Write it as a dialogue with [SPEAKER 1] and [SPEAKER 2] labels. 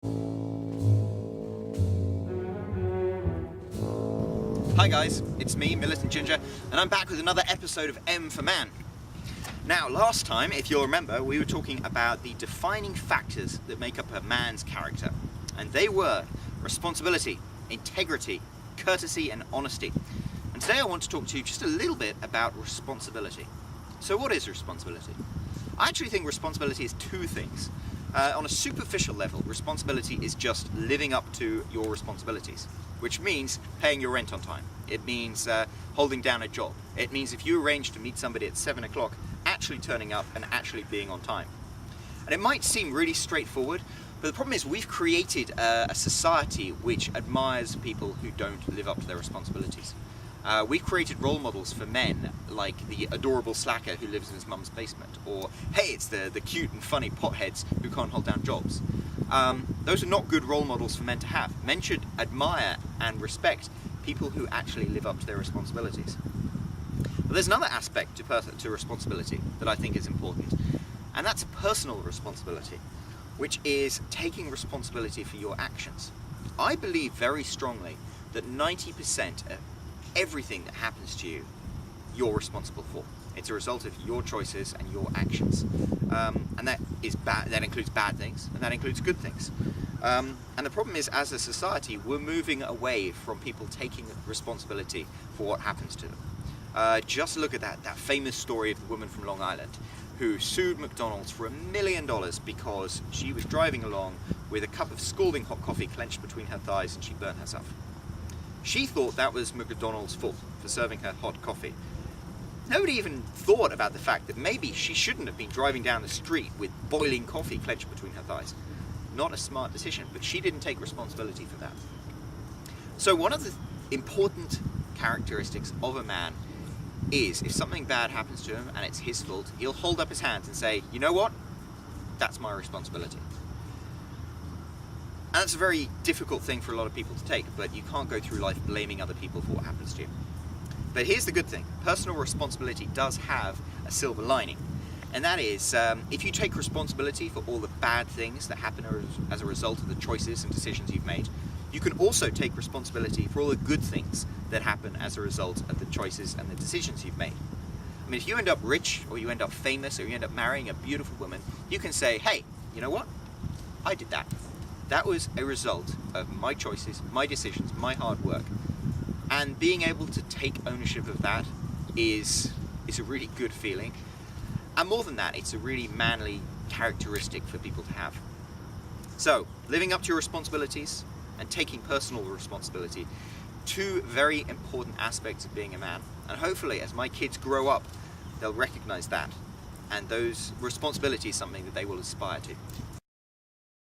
[SPEAKER 1] Hi guys, it's me, Militant Ginger, and I'm back with another episode of M for Man. Now, last time, if you'll remember, we were talking about the defining factors that make up a man's character. And they were responsibility, integrity, courtesy, and honesty. And today I want to talk to you just a little bit about responsibility. So what is responsibility? I actually think responsibility is two things. On a superficial level, responsibility is just living up to your responsibilities, which means paying your rent on time. It means holding down a job. It means if you arrange to meet somebody at 7 o'clock, actually turning up and actually being on time. And it might seem really straightforward, but the problem is we've created a society which admires people who don't live up to their responsibilities. We've created role models for men like the adorable slacker who lives in his mum's basement, or hey, it's the cute and funny potheads who can't hold down jobs. Those are not good role models for men to have. Men should admire and respect people who actually live up to their responsibilities. But there's another aspect to responsibility that I think is important, and that's personal responsibility, which is taking responsibility for your actions. I believe very strongly that 90% of everything that happens to you, you're responsible for. It's a result of your choices and your actions. And that is bad. That includes bad things, and that includes good things. And the problem is, as a society, we're moving away from people taking responsibility for what happens to them. Just look at that famous story of the woman from Long Island who sued McDonald's for $1 million because she was driving along with a cup of scalding hot coffee clenched between her thighs and she burnt herself. She thought that was McDonald's fault for serving her hot coffee. Nobody even thought about the fact that maybe she shouldn't have been driving down the street with boiling coffee clenched between her thighs. Not a smart decision, but she didn't take responsibility for that. So one of the important characteristics of a man is if something bad happens to him and it's his fault, he'll hold up his hands and say, you know what? That's my responsibility. And that's a very difficult thing for a lot of people to take, but you can't go through life blaming other people for what happens to you. But here's the good thing. Personal responsibility does have a silver lining. And that is, if you take responsibility for all the bad things that happen as a result of the choices and decisions you've made, you can also take responsibility for all the good things that happen as a result of the choices and the decisions you've made. I mean, if you end up rich, or you end up famous, or you end up marrying a beautiful woman, you can say, hey, you know what? I did that. That was a result of my choices, my decisions, my hard work. And being able to take ownership of that is a really good feeling. And more than that, it's a really manly characteristic for people to have. So, living up to your responsibilities and taking personal responsibility, two very important aspects of being a man. And hopefully, as my kids grow up, they'll recognize that. And those responsibilities is something that they will aspire to.